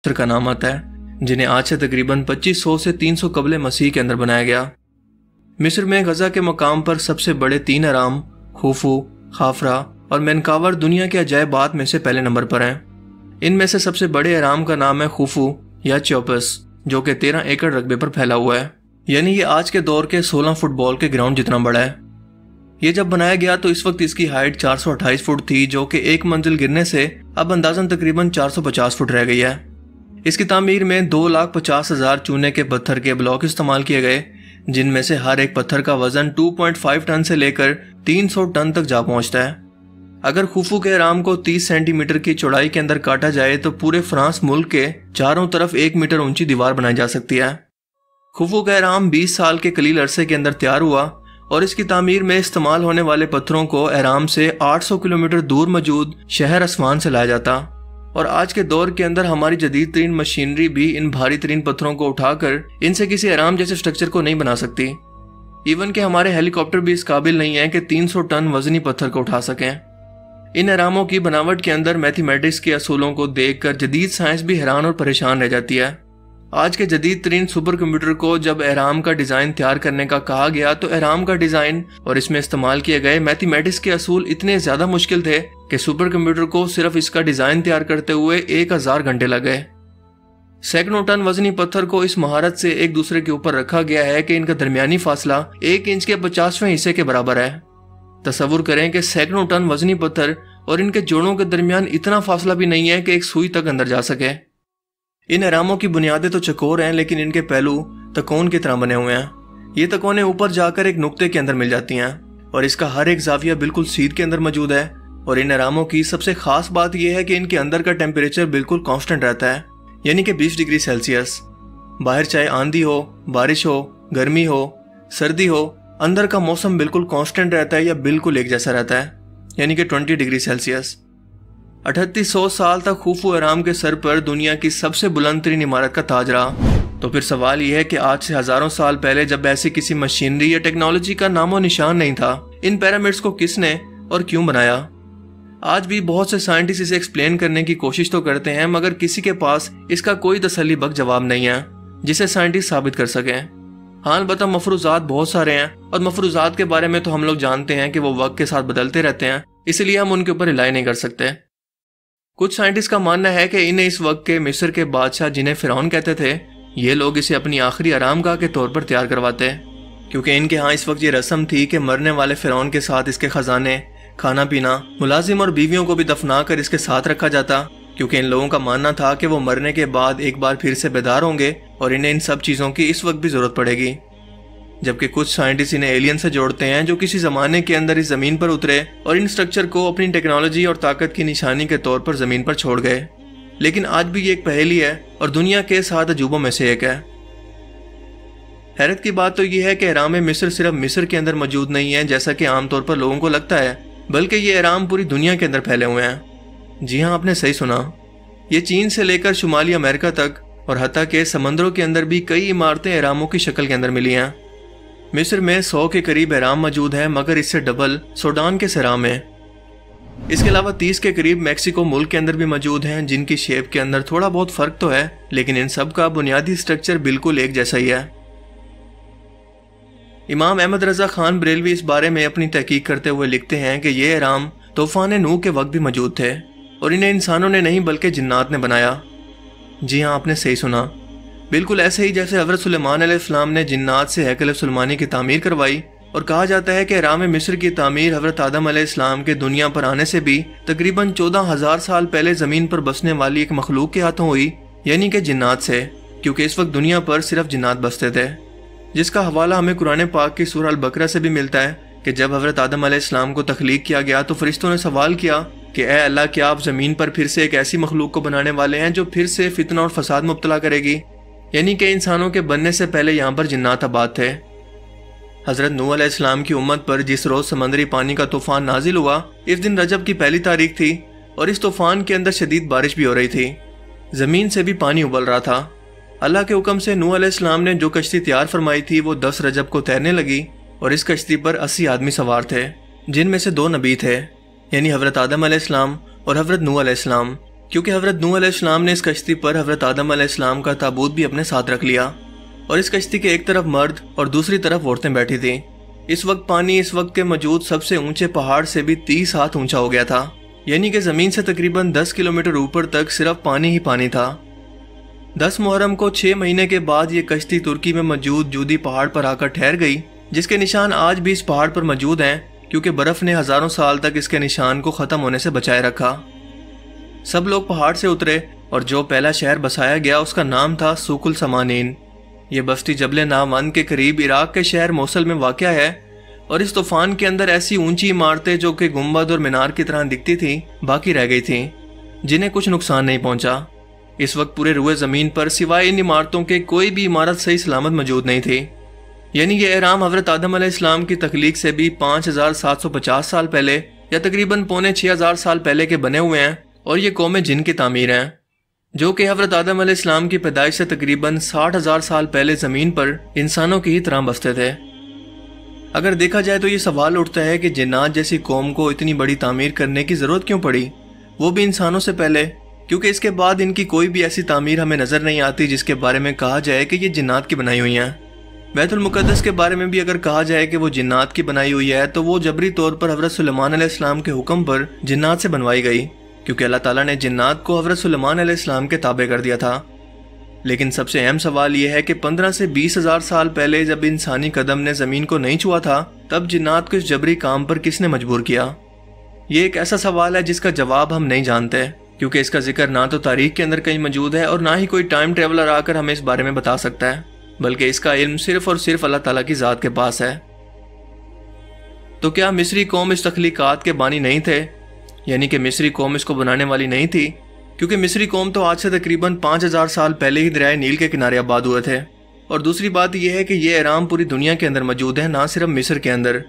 पत्थर का नाम आता है, जिन्हें आज से तकरीबन 2500 से 300 कबल मसीह के अंदर बनाया गया। मिस्र में गजा के मकाम पर सबसे बड़े 3 अहराम खुफू, खाफरा और मेनकावर दुनिया के अजायबात में से पहले नंबर पर हैं। इनमें से सबसे बड़े अहराम का नाम है खुफू या चौपस, जो कि 13 एकड़ रकबे पर फैला हुआ है, यानी ये आज के दौर के 16 फुटबॉल के ग्राउंड जितना बड़ा है। ये जब बनाया गया तो इस वक्त इसकी हाइट 428 फुट थी, जो कि एक मंजिल गिरने से अब अंदाजन तकरीबन 450 फुट रह गई है। इसकी तामीर में 2,50,000 चूने के पत्थर के ब्लॉक इस्तेमाल किए गए, जिनमें से हर एक पत्थर का वजन 2.5 टन से लेकर 300 टन तक जा पहुंचता है। अगर खुफू के अहराम को 30 सेंटीमीटर की चौड़ाई के अंदर काटा जाए तो पूरे फ्रांस मुल्क के चारों तरफ 1 मीटर ऊंची दीवार बनाई जा सकती है। खुफू का अहराम 20 साल के कलील अरसे के अंदर तैयार हुआ और इसकी तामीर में इस्तेमाल होने वाले पत्थरों को अहराम से 800 किलोमीटर दूर मौजूद शहर असवान से लाया जाता। और आज के दौर के अंदर हमारी जदीद तरीन मशीनरी भी इन भारी तरीन पत्थरों को उठाकर इनसे किसी अहराम जैसे स्ट्रक्चर को नहीं बना सकती। इवन के हमारे हेलीकॉप्टर भी इस काबिल नहीं है कि 300 टन वजनी पत्थर को उठा सकें। इन अहरामों की बनावट के अंदर मैथमेटिक्स के असूलों को देखकर जदीद साइंस भी हैरान और परेशान रह जाती है। आज के जदीद तरीन सुपर कंप्यूटर को जब अहराम का डिजाइन तैयार करने का कहा गया तो अहराम का डिजाइन और इसमें इस्तेमाल किए गए मैथमेटिक्स के असूल इतने ज्यादा मुश्किल थे कि सुपर कंप्यूटर को सिर्फ इसका डिजाइन तैयार करते हुए 1000 घंटे लग गए। सैकड़ों टन वजनी पत्थर को इस महारत से एक दूसरे के ऊपर रखा गया है कि इनका दरमियानी फासला 1 इंच के 50वें हिस्से के बराबर है। तसव्वुर करें कि सैकड़ों टन वजनी पत्थर और इनके जोड़ों के दरमियान इतना फासला भी नहीं है कि एक सुई तक अंदर जा सके। इन अहरामों की बुनियादें तो चकोर हैं, लेकिन इनके पहलू तकोन की तरह बने हुए हैं। ये तकोने ऊपर जाकर एक नुक्ते के अंदर मिल जाती हैं और इसका हर एक जाविया बिल्कुल सीध के अंदर मौजूद है। और इन अहरामों की सबसे खास बात यह है कि इनके अंदर का टेम्परेचर बिल्कुल कांस्टेंट रहता है, यानी कि 20 डिग्री सेल्सियस। बाहर चाहे आंधी हो, बारिश हो, गर्मी हो, सर्दी हो, अंदर का मौसम बिल्कुल कांस्टेंट रहता है या बिल्कुल एक जैसा रहता है, यानी कि 20 डिग्री सेल्सियस। 3800 साल तक खुफू अहराम के सर पर दुनिया की सबसे बुलंद तरीन इमारत का ताज रहा। तो फिर सवाल यह है कि आज से हजारों साल पहले जब ऐसी किसी मशीनरी या टेक्नोलॉजी का नामो निशान नहीं था, इन पिरामिड्स को किसने और क्यों बनाया? आज भी बहुत से साइंटिस्ट इसे एक्सप्लेन करने की कोशिश तो करते हैं, मगर किसी के पास इसका कोई तसल्लीबख्श जवाब नहीं है जिसे साइंटिस्ट साबित कर सकें। हाँ, अलबत्ता मफरूजात बहुत सारे हैं और मफरूजात के बारे में तो हम लोग जानते हैं कि वो वक्त के साथ बदलते रहते हैं, इसलिए हम उनके ऊपर रिलाई नहीं कर सकते। कुछ साइंटिस्ट का मानना है कि इन्हें इस वक्त के मिस्र के बादशाह, जिन्हें फिरौन कहते थे, ये लोग इसे अपनी आखिरी आरामगाह के तौर पर तैयार करवाते, क्योंकि इनके यहाँ इस वक्त ये रस्म थी कि मरने वाले फिरौन के साथ इसके खजाने, खाना पीना, मुलाजिम और बीवियों को भी दफना कर इसके साथ रखा जाता, क्योंकि इन लोगों का मानना था कि वो मरने के बाद एक बार फिर से बेदार होंगे और इन्हें इन सब चीज़ों की इस वक्त भी ज़रूरत पड़ेगी। जबकि कुछ साइंटिस्ट इन्हें एलियन से जोड़ते हैं जो किसी ज़माने के अंदर इस ज़मीन पर उतरे और इन स्ट्रक्चर को अपनी टेक्नोलॉजी और ताकत की निशानी के तौर पर ज़मीन पर छोड़ गए। लेकिन आज भी ये एक पहेली है और दुनिया के 7 अजूबों में से एक है। हैरत की बात तो यह है कि अहराम मिस्र सिर्फ मिस्र के अंदर मौजूद नहीं है जैसा कि आमतौर पर लोगों को लगता है, बल्कि ये अहराम पूरी दुनिया के अंदर फैले हुए हैं। जी हाँ, आपने सही सुना। ये चीन से लेकर शुमाली अमेरिका तक और हत्ता के समंदरों के अंदर भी कई इमारतें अहरामों की शक्ल के अंदर मिली हैं। मिस्र में 100 के करीब अहराम मौजूद है, मगर इससे डबल सूडान के अहराम है। इसके अलावा 30 के करीब मैक्सिको मुल्क के अंदर भी मौजूद हैं, जिनकी शेप के अंदर थोड़ा बहुत फर्क तो है, लेकिन इन सब का बुनियादी स्ट्रक्चर बिल्कुल एक जैसा ही है। इमाम अहमद रजा खान बरेलवी इस बारे में अपनी तहकीक करते हुए लिखते हैं कि ये अहराम तूफान नूह के वक्त भी मौजूद थे और इन्हें इंसानों ने नहीं बल्कि जिन्नात ने बनाया। जी हाँ, आपने सही सुना। बिल्कुल ऐसे ही जैसे हज़रत सुलेमान अलैहिस्सलाम ने जिन्नात से हैकल सुलेमानी की तामीर करवाई, और कहा जाता है कि अहराम मिस्र की तामीर हज़रत आदम अलैहिस्सलाम के दुनिया पर आने से भी तकरीबन 14,000 साल पहले ज़मीन पर बसने वाली एक मखलूक के हाथों हुई, यानी कि जिन्नात से, क्योंकि इस वक्त दुनिया पर सिर्फ जिन्नात बसते थे, जिसका हवाला हमें कुरान पाक की सूरह अल-बकरा से भी मिलता है कि जब हज़रत आदम अलैहिस्सलाम को तख्लीक किया गया तो फरिश्तों ने सवाल किया कि ए अल्लाह, क्या आप ज़मीन पर फिर से एक ऐसी मखलूक को बनाने वाले हैं जो फिर से फितना और फसाद मुब्तला करेगी? यानी कि इंसानों के बनने से पहले यहाँ पर जिन्नात आबाद थे। हज़रत नूह अलैहिस्सलाम की उम्मत पर जिस रोज़ समंदरी पानी का तूफान नाजिल हुआ, इस दिन रजब की पहली तारीख थी और इस तूफान के अंदर शदीद बारिश भी हो रही थी। ज़मीन से भी पानी उबल रहा था। अल्लाह के हुक्म से नूह अलैहिस्सलाम ने जो कश्ती तैयार फरमाई थी वो 10 रजब को तैरने लगी और इस कश्ती पर 80 आदमी सवार थे, जिनमें से 2 नबी थे, यानी हज़रत आदम अलैहिस्सलाम और हज़रत नूह अलैहिस्सलाम, क्योंकि हज़रत नूह अलैहिस्सलाम ने इस कश्ती पर हज़रत आदम अलैहिस्सलाम का ताबूत भी अपने साथ रख लिया और इस कश्ती के एक तरफ मर्द और दूसरी तरफ औरतें बैठी थीं। इस वक्त पानी इस वक्त के मौजूद सबसे ऊंचे पहाड़ से भी 30 हाथ ऊंचा हो गया था, यानी कि ज़मीन से तकरीबन 10 किलोमीटर ऊपर तक सिर्फ पानी ही पानी था। 10 मुहर्रम को 6 महीने के बाद ये कश्ती तुर्की में मौजूद जूदी पहाड़ पर आकर ठहर गई, जिसके निशान आज भी इस पहाड़ पर मौजूद हैं, क्योंकि बर्फ़ ने हज़ारों साल तक इसके निशान को ख़त्म होने से बचाए रखा। सब लोग पहाड़ से उतरे और जो पहला शहर बसाया गया उसका नाम था सुकुल समानीन। ये बस्ती जबल नामवंद के करीब इराक के शहर मोसल में वाक़या है और इस तूफान के अंदर ऐसी ऊंची इमारतें जो कि गुंबद और मीनार की तरह दिखती थीं बाकी रह गई थीं, जिन्हें कुछ नुकसान नहीं पहुंचा। इस वक्त पूरे रुए ज़मीन पर सिवाय इन इमारतों के कोई भी इमारत सही सलामत मौजूद नहीं थी। यानी ये एहराम हज़रत आदम अलैहिस्सलाम की तख्लीक से भी 5750 साल पहले या तकरीबन 6500 साल पहले के बने हुए हैं और ये कौम जिन की तामीर हैं, जो कि हज़रत आदम अलैहिस्सलाम की पैदाइश से तकरीबन 60,000 साल पहले ज़मीन पर इंसानों की ही तरह बसते थे। अगर देखा जाए तो ये सवाल उठता है कि जिन्नात जैसी कौम को इतनी बड़ी तामीर करने की ज़रूरत क्यों पड़ी, वो भी इंसानों से पहले, क्योंकि इसके बाद इनकी कोई भी ऐसी तामीर हमें नज़र नहीं आती जिसके बारे में कहा जाए कि ये जिन्नात की बनाई हुई हैं। बैतुल मुक़द्दस के बारे में भी अगर कहा जाए कि वो जिन्नात की बनाई हुई है तो वो जबरी तौर पर हज़रत सुलेमान अलैहिस्सलाम के हुक्म पर जिन्नात से बनवाई गई, क्योंकि अल्लाह ताला ने जिन्नात को हज़रत सुलेमान अलैहिस्सलाम के ताबे कर दिया था। लेकिन सबसे अहम सवाल यह है कि 15 से 20,000 साल पहले जब इंसानी कदम ने ज़मीन को नहीं छुआ था, तब जिन्नात को इस जबरी काम पर किसने मजबूर किया? ये एक ऐसा सवाल है जिसका जवाब हम नहीं जानते, क्योंकि इसका जिक्र ना तो तारीख के अंदर कहीं मौजूद है और ना ही कोई टाइम ट्रेवलर आकर हमें इस बारे में बता सकता है, बल्कि इसका इल्म सिर्फ और सिर्फ अल्लाह ताला की ज़ात के पास है। तो क्या मिस्री कौम इस तख्लीकात के बानी नहीं थे, यानी कि मिस्री कौम इसको बनाने वाली नहीं थी? क्योंकि मिस्री कौम तो आज से तकरीबन 5000 साल पहले ही दरियाए नील के किनारे आबाद हुए थे। और दूसरी बात यह है कि ये एहराम पूरी दुनिया के अंदर मौजूद है, ना सिर्फ मिस्र के अंदर।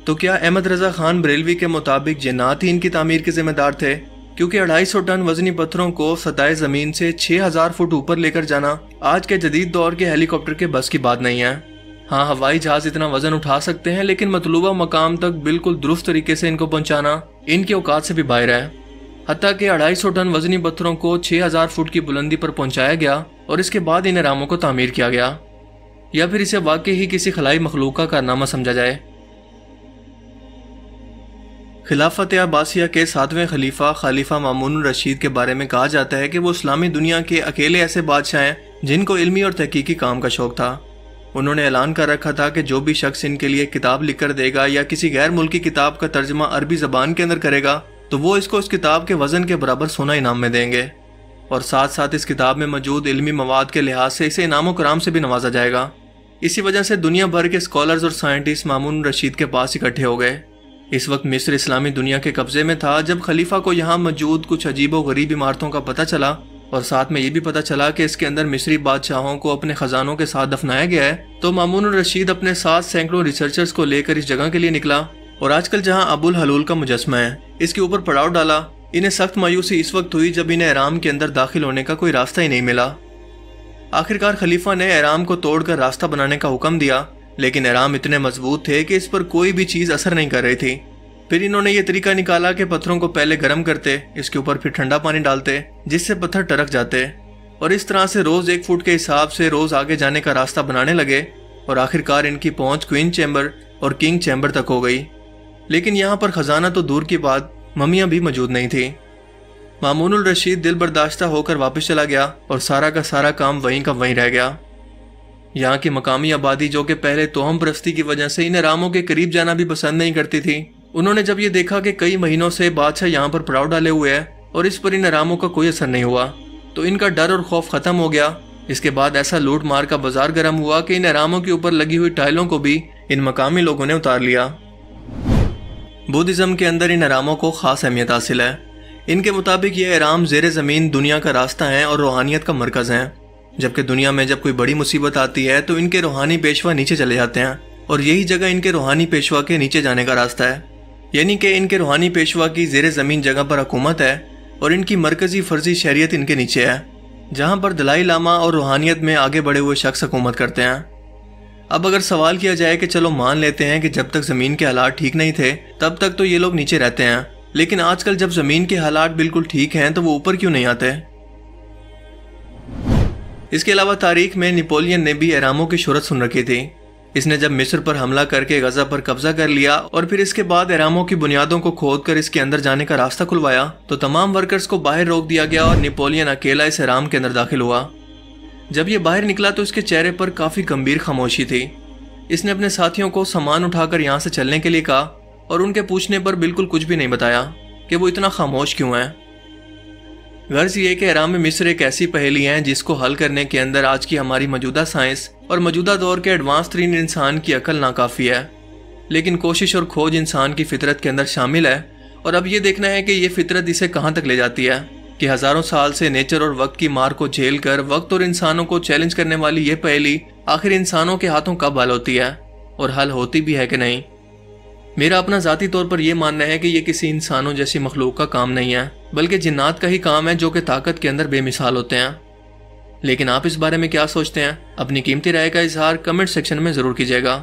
तो क्या अहमद रजा खान बरेलवी के मुताबिक जिन्नात ही इनकी तामीर के जिम्मेदार थे? क्योंकि 250 टन वजनी पत्थरों को सतह ज़मीन से 6000 फुट ऊपर लेकर जाना आज के जदीद दौर के हेलीकॉप्टर के बस की बात नहीं है। हाँ, हवाई जहाज इतना वजन उठा सकते हैं, लेकिन मतलूबा मकाम तक बिल्कुल दुरुस्त तरीके से इनको पहुंचाना इनकी औकात से भी बाहर है। हत्ता कि 250 टन वजनी पत्थरों को 6000 फुट की बुलंदी पर पहुंचाया गया और इसके बाद इन एहरामों को तामीर किया गया, या फिर इसे वाकई ही किसी खलाई मखलूक का कारनामा समझा जाए। खिलाफत अब्बासिया के 7वें खलीफा मामून रशीद के बारे में कहा जाता है कि वो इस्लामी दुनिया के अकेले ऐसे बादशाह हैं जिनको इल्मी और तहकीकी काम का शौक था। उन्होंने ऐलान कर रखा था कि जो भी शख्स इनके लिए किताब लिख कर देगा या किसी गैर मुल्की किताब का तर्जमा अरबी ज़बान के अंदर करेगा तो वो इसको इस किताब के वज़न के बराबर सोना इनाम में देंगे, और साथ साथ इस किताब में मौजूद इल्मी मवाद के लिहाज से इसे इनाम कराम से भी नवाजा जाएगा। इसी वजह से दुनिया भर के स्कॉलर्स और साइंटिस्ट मामून रशीद के पास इकट्ठे हो गए। इस वक्त मिस्र इस्लामी दुनिया के कब्जे में था। जब खलीफा को यहाँ मौजूद कुछ अजीब व गरीब इमारतों का पता चला और साथ में ये भी पता चला कि इसके अंदर मिस्री बादशाहों को अपने खजानों के साथ दफनाया गया है, तो मामून रशीद अपने साथ सैकड़ों रिसर्चर्स को लेकर इस जगह के लिए निकला और आजकल जहाँ अबुल हलूल का मुजस्मा है इसके ऊपर पड़ाव डाला। इन्हें सख्त मायूसी इस वक्त हुई जब इन्हें एहराम के अंदर दाखिल होने का कोई रास्ता ही नहीं मिला। आखिरकार खलीफा ने एहराम को तोड़कर रास्ता बनाने का हुक्म दिया, लेकिन एहराम इतने मजबूत थे कि इस पर कोई भी चीज़ असर नहीं कर रही थी। फिर इन्होंने ये तरीका निकाला कि पत्थरों को पहले गर्म करते, इसके ऊपर फिर ठंडा पानी डालते जिससे पत्थर टरक जाते, और इस तरह से रोज़ 1 फुट के हिसाब से रोज़ आगे जाने का रास्ता बनाने लगे और आखिरकार इनकी पहुंच क्वीन चैम्बर और किंग चैम्बर तक हो गई। लेकिन यहाँ पर खजाना तो दूर की बात, ममियाँ भी मौजूद नहीं थी। मामूनुल रशीद दिल बर्दाश्ता होकर वापस चला गया और सारा का सारा काम वहीं का वहीं रह गया। यहाँ की मकामी आबादी, जो कि पहले तोहम परस्ती की वजह से इन एहरामों के करीब जाना भी पसंद नहीं करती थी, उन्होंने जब ये देखा कि कई महीनों से बादशाह यहाँ पर पड़ाव डाले हुए है और इस पर इन एहरामों का कोई असर नहीं हुआ, तो इनका डर और खौफ खत्म हो गया। इसके बाद ऐसा लूट मार का बाजार गर्म हुआ कि इन एहरामों के ऊपर लगी हुई टाइलों को भी इन मकामी लोगों ने उतार लिया। बुद्धिज़्म के अंदर इन एहरामों को खास अहमियत हासिल है। इनके मुताबिक ये एहराम ज़ेर ज़मीन दुनिया का रास्ता है और रूहानियत का मरकज़ है। जबकि दुनिया में जब कोई बड़ी मुसीबत आती है तो इनके रूहानी पेशवा नीचे चले जाते हैं और यही जगह इनके रूहानी पेशवा के नीचे जाने का रास्ता है। यानी कि इनके रूहानी पेशवा की ज़ेर ज़मीन जगह पर हुकूमत है और इनकी मरकज़ी फ़र्जी शरीयत इनके नीचे है, जहाँ पर दलाई लामा और रूहानियत में आगे बढ़े हुए शख्स हुकूमत करते हैं। अब अगर सवाल किया जाए कि चलो मान लेते हैं कि जब तक ज़मीन के हालात ठीक नहीं थे तब तक तो ये लोग नीचे रहते हैं, لیکن آج کل جب زمین کے حالات بالکل ٹھیک ہیں تو وہ اوپر کیوں نہیں آتے؟ اس کے علاوہ تاریخ میں نپولین نے بھی اہراموں کی شہرت سن رکھی تھی۔ اس نے جب مصر پر حملہ کر کے غزہ پر قبضہ کر لیا اور پھر اس کے بعد اہراموں کی بنیادوں کو کھود کر اس کے اندر جانے کا راستہ کھلوایا تو تمام ورکرز کو باہر روک دیا گیا اور نپولین اکیلا اس اہرام کے اندر داخل ہوا۔ جب یہ باہر نکلا تو اس کے چہرے پر کافی گمبھیر خاموشی تھی۔ اس نے اپنے ساتھیوں کو سامان اٹھا کر یہاں سے چلنے کے لیے کہا اور ان کے پوچھنے پر بالکل کچھ بھی نہیں بتایا کہ وہ اتنا خاموش کیوں ہے۔ غرض یہ کہ اہرام مصر ایک ایسی پہیلی ہے جس کو حل کرنے کے اندر آج کی ہماری موجودہ سائنس اور موجودہ دور کے ایڈوانس ترین انسان کی عقل ناکافی ہے، لیکن کوشش اور کھوج انسان کی فطرت کے اندر شامل ہے، اور اب یہ دیکھنا ہے کہ یہ فطرت اسے کہاں تک لے جاتی ہے کہ ہزاروں سال سے نیچر اور وقت کی مار کو جھیل کر وقت اور انسانوں کو چیلنج کرنے والی یہ پہیلی آخر انسانوں کے ہاتھوں کب حل ہوتی ہے اور حل ہوتی بھی ہے کہ نہیں۔ میرا اپنا ذاتی طور پر یہ ماننا ہے کہ یہ کسی انسانوں جیسی مخلوق کا کام نہیں ہے، بلکہ جنات کا ہی کام ہے جو کہ طاقت کے اندر بے مثال ہوتے ہیں۔ لیکن آپ اس بارے میں کیا سوچتے ہیں؟ اپنی قیمتی رائے کا اظہار کمنٹ سیکشن میں ضرور کیجیے گا۔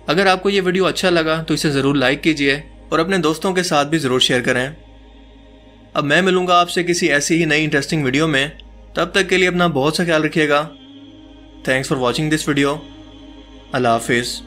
اگر آپ کو یہ ویڈیو اچھا لگا تو اسے ضرور لائک کیجیے اور اپنے دوستوں کے ساتھ بھی ضرور شیئر کریں۔ اب میں ملوں گا آپ سے کسی ایسی ہی نئی انٹرسٹنگ ویڈیو میں، تب تک کے لیے اپنا بہت سا خیال رکھیے گا۔ Thanks for watching this video. اللہ حافظ۔